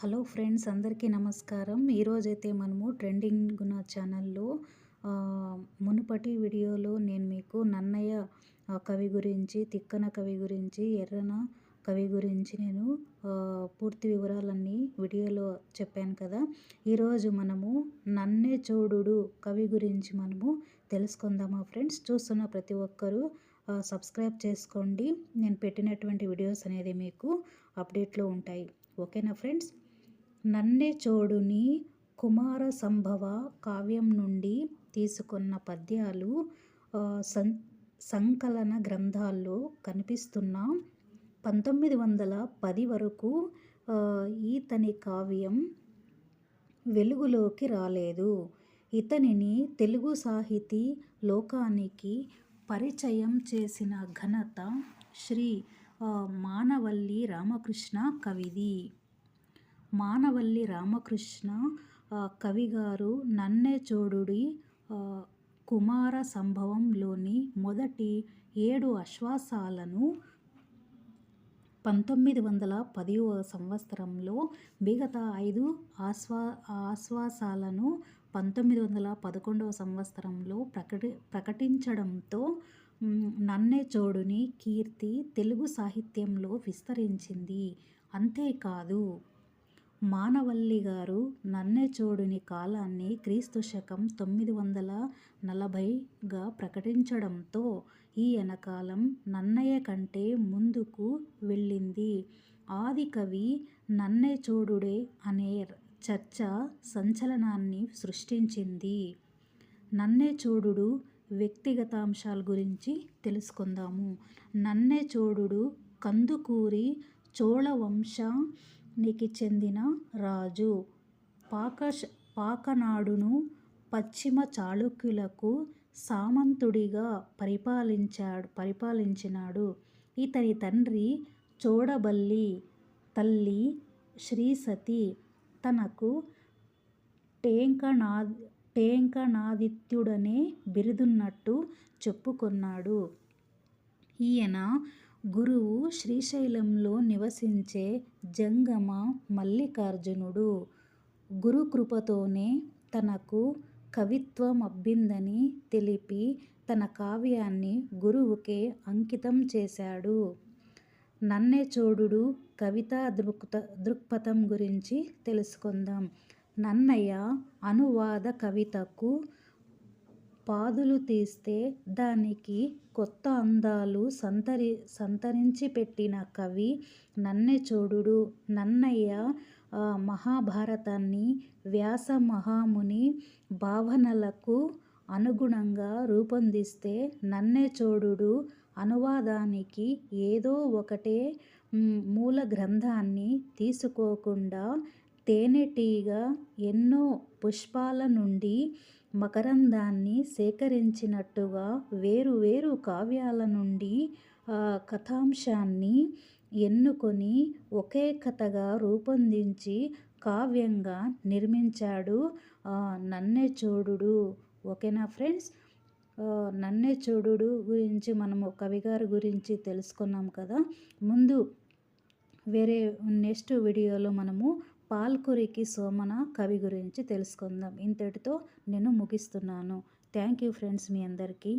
Hello friends, అందరికీ నమస్కారం. ఈరోజైతే మనము ట్రెండింగ్ ఉన్న ఛానల్లో మునుపటి వీడియోలో నేను మీకు నన్నయ్య కవి గురించి, తిక్కన కవి గురించి, ఎర్రన కవి గురించి నేను పూర్తి వివరాలన్నీ వీడియోలో చెప్పాను కదా. ఈరోజు మనము నన్నే చూడుడు కవి గురించి మనము తెలుసుకుందామా ఫ్రెండ్స్. చూస్తున్న ప్రతి ఒక్కరూ సబ్స్క్రైబ్ చేసుకోండి. నేను పెట్టినటువంటి వీడియోస్ అనేది మీకు అప్డేట్లో ఉంటాయి. ఓకేనా ఫ్రెండ్స్. నన్నే చోడుని కుమార సంభవ కావ్యం నుండి తీసుకున్న పద్యాలు సంకలన గ్రంథాల్లో కనిపిస్తున్న 1910 వరకు ఈతని కావ్యం వెలుగులోకి రాలేదు. ఇతనిని తెలుగు సాహితీ లోకానికి పరిచయం చేసిన ఘనత శ్రీ మానవల్లి రామకృష్ణ కవిది. మానవల్లి రామకృష్ణ కవిగారు నన్నే చోడుడి కుమార సంభవంలోని మొదటి 7 ఆశ్వాసాలను 1910వ సంవత్సరంలో, మిగతా 5 ఆశ్వాసాలను 1911వ సంవత్సరంలో ప్రకటించడంతో నన్నే చోడుని కీర్తి తెలుగు సాహిత్యంలో విస్తరించింది. అంతేకాదు, మానవల్లి గారు నన్నే చోడుని కాలాన్ని క్రీస్తుశకం 940గా ప్రకటించడంతో ఈయన కాలం నన్నయ్య కంటే ముందుకు వెళ్ళింది. ఆదికవి నన్నే చోడుడే అనే చర్చ సంచలనాన్ని సృష్టించింది. నన్నే చోడుడు వ్యక్తిగతాంశాల గురించి తెలుసుకుందాము. నన్నే చోడుడు కందుకూరి చోళవంశానికి చెందిన రాజు. పాకనాడును పశ్చిమ చాళుక్యులకు సామంతుడిగా పరిపాలించినాడు. ఇతని తండ్రి చోడబల్లి, తల్లి శ్రీసతి తనకు టేంకణాదిత్యుడనే బిరుదున్నట్టు చెప్పుకొన్నాడు. ఈయన గురువు శ్రీశైలంలో నివసించే జంగమ మల్లికార్జునుడు. గురుకృపతోనే తనకు కవిత్వం అబ్బిందని తెలిపి తన కావ్యాన్ని గురువుకే అంకితం చేశాడు. నన్నే చోడుడు కవితా దృక్పథం గురించి తెలుసుకుందాం. నన్నయ్య అనువాద కవితకు పాదులు తీస్తే దానికి కొత్త అందాలు సంతరించిపెట్టిన కవి నన్నే చోడుడు. నన్నయ్య మహాభారతాన్ని వ్యాస మహాముని భావనలకు అనుగుణంగా రూపొందిస్తే, నన్నే చోడుడు అనువాదానికి ఏదో ఒకటే మూల గ్రంథాన్ని తీసుకోకుండా తేనెటీగ ఎన్నో పుష్పాల నుండి మకరందాన్ని సేకరించినట్టుగా వేరు కావ్యాల నుండి కథాంశాన్ని ఎన్నుకొని ఒకే కథగా రూపొందించి కావ్యంగా నిర్మించాడు నన్నే చోడుడు. ఓకేనా ఫ్రెండ్స్. నన్నే చోడుడు గురించి మనము కవిగారి గురించి తెలుసుకున్నాం కదా. ముందు నెక్స్ట్ వీడియోలో మనము పాల్కురికి సోమన కవి గురించి తెలుసుకుందాం. ఇంతటితో నేను ముగిస్తున్నాను. థ్యాంక్ యూ ఫ్రెండ్స్, మీ అందరికీ.